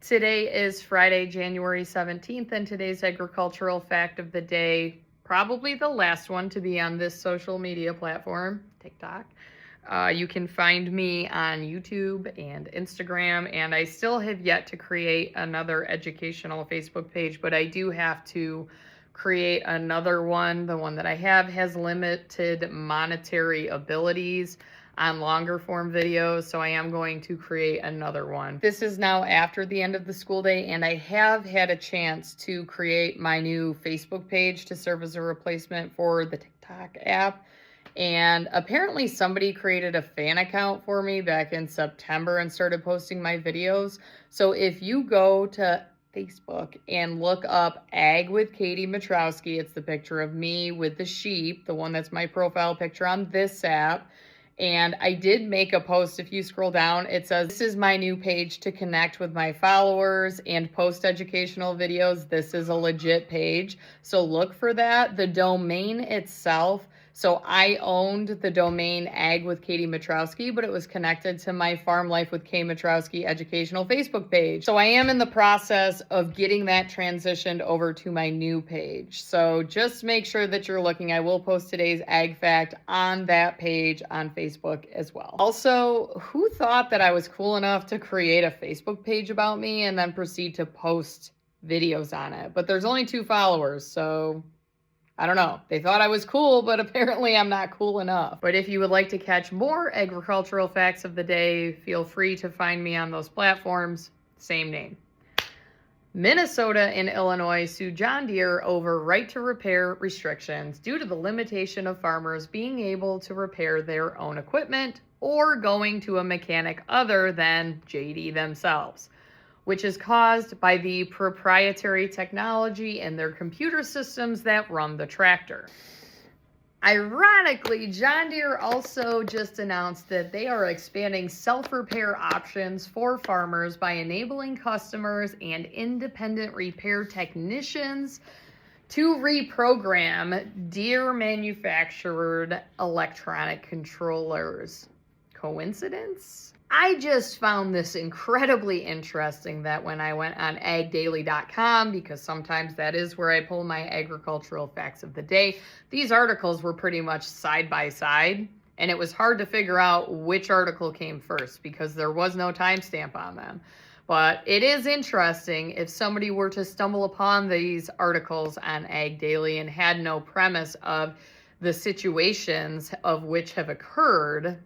Today is Friday, January 17th, and today's agricultural fact of the day, probably the last one to be on this social media platform, TikTok. You can find me on YouTube and Instagram, and I still have yet to create another educational Facebook page, but I do have to create another one. The one that I have has limited monetary abilities on longer form videos, so I am going to create another one. This is now after the end of the school day, and I have had a chance to create my new Facebook page to serve as a replacement for the TikTok app. And apparently somebody created a fan account for me back in September and started posting my videos. So if you go to Facebook and look up Ag with Katie Matrowski, it's the picture of me with the sheep, the one that's my profile picture on this app. And I did make a post. If you scroll down, it says, "This is my new page to connect with my followers and post educational videos." This is a legit page, so look for that. The domain itself, so I owned the domain Ag with Katie Matrowski, but it was connected to my Farm Life with Kay Matrowski educational Facebook page. So I am in the process of getting that transitioned over to my new page. So just make sure that you're looking. I will post today's Ag Fact on that page on Facebook as well. Also, who thought that I was cool enough to create a Facebook page about me and then proceed to post videos on it? But there's only 2 followers, so I don't know. They thought I was cool, but apparently I'm not cool enough. But if you would like to catch more agricultural facts of the day, feel free to find me on those platforms. Same name. Minnesota and Illinois sue John Deere over right to repair restrictions due to the limitation of farmers being able to repair their own equipment or going to a mechanic other than JD themselves, which is caused by the proprietary technology in their computer systems that run the tractor. Ironically, John Deere also just announced that they are expanding self-repair options for farmers by enabling customers and independent repair technicians to reprogram Deere manufactured electronic controllers. Coincidence? I just found this incredibly interesting that when I went on agdaily.com, because sometimes that is where I pull my agricultural facts of the day, these articles were pretty much side by side, and it was hard to figure out which article came first because there was no timestamp on them. But it is interesting if somebody were to stumble upon these articles on Ag Daily and had no premise of the situations of which have occurred,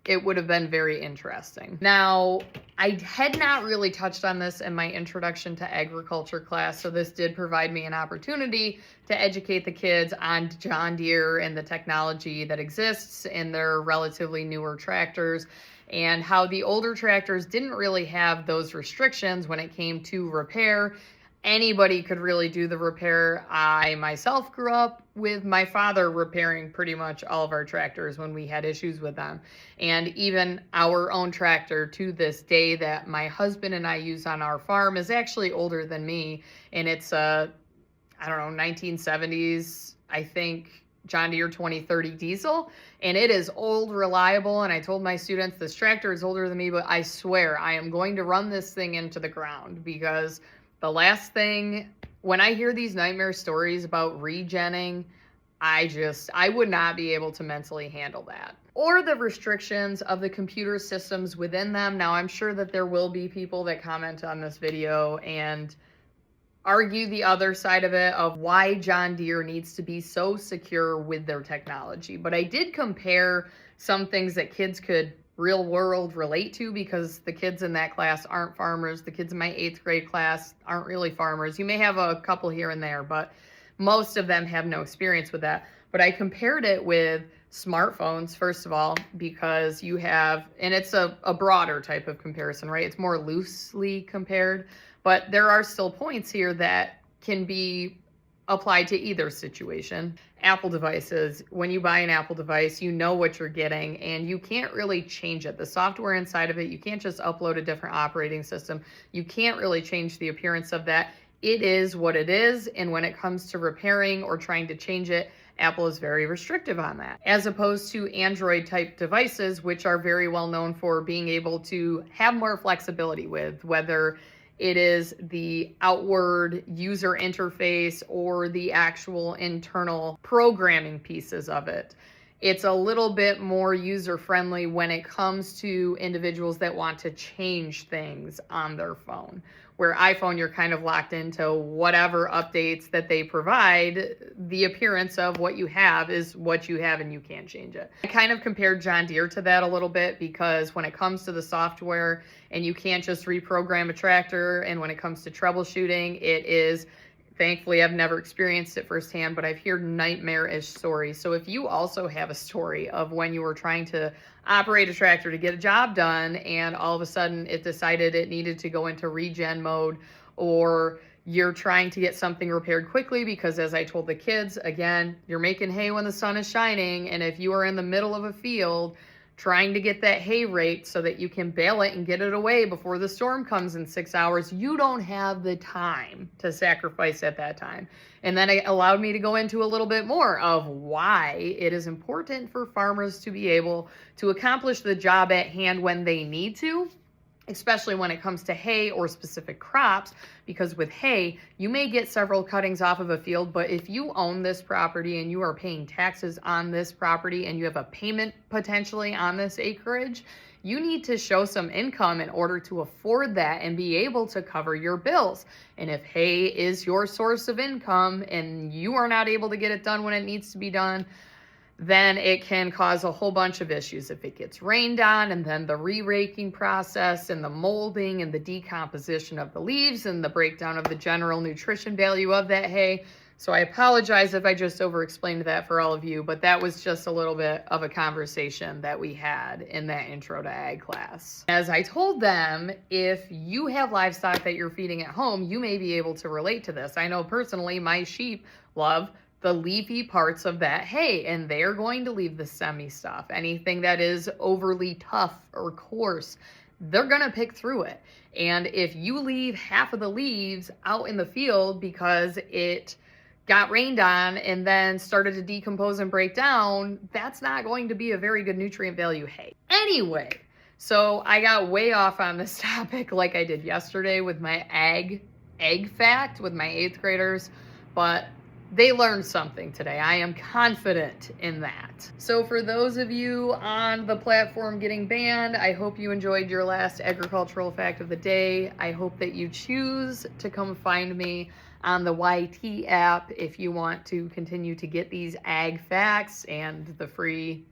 it would have been very interesting. Now, I had not really touched on this in my introduction to agriculture class, so this did provide me an opportunity to educate the kids on John Deere and the technology that exists in their relatively newer tractors, and how the older tractors didn't really have those restrictions when it came to repair. Anybody could really do the repair. I myself grew up with my father repairing pretty much all of our tractors when we had issues with them. And even our own tractor to this day that my husband and I use on our farm is actually older than me. And it's a, 1970s, I think, John Deere 2030 diesel. And it is old, reliable. And I told my students, this tractor is older than me, but I swear I am going to run this thing into the ground, because the last thing, when I hear these nightmare stories about regenning, I would not be able to mentally handle that. Or the restrictions of the computer systems within them. Now, I'm sure that there will be people that comment on this video and argue the other side of it, of why John Deere needs to be so secure with their technology. But I did compare some things that kids could real world relate to, because the kids in that class aren't farmers. The kids in my 8th grade class aren't really farmers. You may have a couple here and there, but most of them have no experience with that. But I compared it with smartphones, first of all, because you have, and it's a broader type of comparison, right? It's more loosely compared, but there are still points here that can be applied to either situation. Apple devices, when you buy an Apple device, you know what you're getting and you can't really change it. The software inside of it, you can't just upload a different operating system. You can't really change the appearance of that. It is what it is. And when it comes to repairing or trying to change it, Apple is very restrictive on that, as opposed to Android type devices, which are very well known for being able to have more flexibility with, whether It is the outward user interface or the actual internal programming pieces of it. It's a little bit more user-friendly when it comes to individuals that want to change things on their phone. Where iPhone, you're kind of locked into whatever updates that they provide. The appearance of what you have is what you have and you can't change it. I kind of compared John Deere to that a little bit, because when it comes to the software and you can't just reprogram a tractor, and when it comes to troubleshooting, it is, thankfully, I've never experienced it firsthand, but I've heard nightmarish stories. So if you also have a story of when you were trying to operate a tractor to get a job done and all of a sudden it decided it needed to go into regen mode, or you're trying to get something repaired quickly because, as I told the kids, again, you're making hay when the sun is shining, and if you are in the middle of a field trying to get that hay rate so that you can bale it and get it away before the storm comes in 6 hours, you don't have the time to sacrifice at that time. And then it allowed me to go into a little bit more of why it is important for farmers to be able to accomplish the job at hand when they need to, especially when it comes to hay or specific crops, because with hay, you may get several cuttings off of a field, but if you own this property and you are paying taxes on this property and you have a payment potentially on this acreage, you need to show some income in order to afford that and be able to cover your bills. And if hay is your source of income and you are not able to get it done when it needs to be done, then it can cause a whole bunch of issues if it gets rained on, and then the re-raking process and the molding and the decomposition of the leaves and the breakdown of the general nutrition value of that hay. So I apologize if I just over-explained that for all of you, but that was just a little bit of a conversation that we had in that Intro to Ag class. As I told them, if you have livestock that you're feeding at home, you may be able to relate to this. I know personally my sheep love the leafy parts of that hay, and they're going to leave the semi stuff. Anything that is overly tough or coarse, they're gonna pick through it. And if you leave half of the leaves out in the field because it got rained on and then started to decompose and break down, that's not going to be a very good nutrient value hay. Anyway, so I got way off on this topic like I did yesterday with my egg fact with my 8th graders, but they learned something today. I am confident in that. So for those of you on the platform getting banned, I hope you enjoyed your last agricultural fact of the day. I hope that you choose to come find me on the YT app if you want to continue to get these ag facts and the free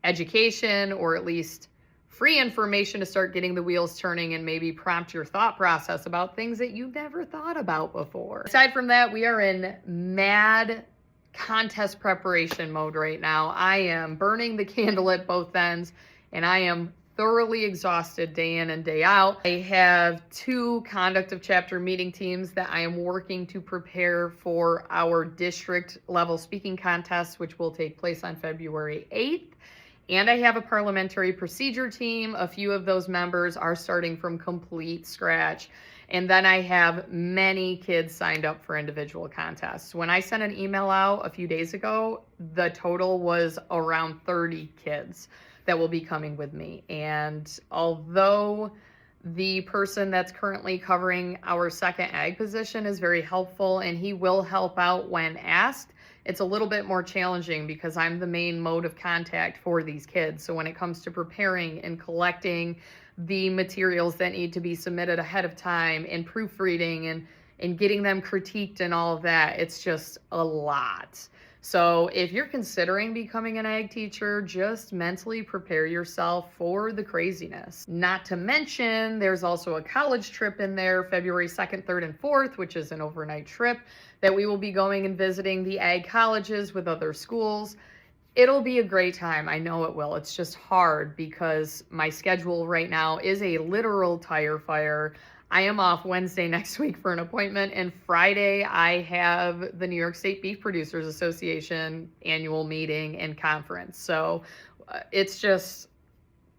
education, or at least free information to start getting the wheels turning and maybe prompt your thought process about things that you've never thought about before. Aside from that, we are in mad contest preparation mode right now. I am burning the candle at both ends, and I am thoroughly exhausted day in and day out. I have 2 conduct of chapter meeting teams that I am working to prepare for our district level speaking contest, which will take place on February 8th. And I have a parliamentary procedure team. A few of those members are starting from complete scratch. And then I have many kids signed up for individual contests. When I sent an email out a few days ago, the total was around 30 kids that will be coming with me. And although the person that's currently covering our second ag position is very helpful and he will help out when asked, it's a little bit more challenging because I'm the main mode of contact for these kids. So when it comes to preparing and collecting the materials that need to be submitted ahead of time and proofreading and getting them critiqued and all of that, it's just a lot. So if you're considering becoming an ag teacher, just mentally prepare yourself for the craziness. Not to mention, there's also a college trip in there, February 2nd, 3rd, and 4th, which is an overnight trip that we will be going and visiting the ag colleges with other schools. It'll be a great time. I know it will. It's just hard because my schedule right now is a literal tire fire. I am off Wednesday next week for an appointment, and Friday I have the New York State Beef Producers Association annual meeting and conference. So it's just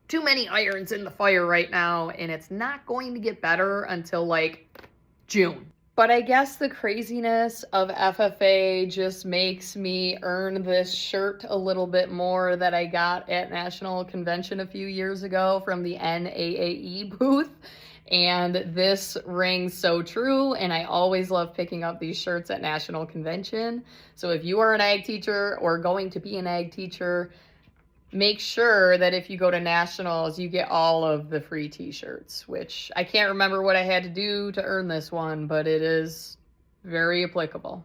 too many irons in the fire right now, and it's not going to get better until like June. But I guess the craziness of FFA just makes me earn this shirt a little bit more that I got at National Convention a few years ago from the NAAE booth. And this rings so true, and I always love picking up these shirts at National Convention. So if you are an ag teacher or going to be an ag teacher, make sure that if you go to nationals, you get all of the free t-shirts, which I can't remember what I had to do to earn this one, but it is very applicable.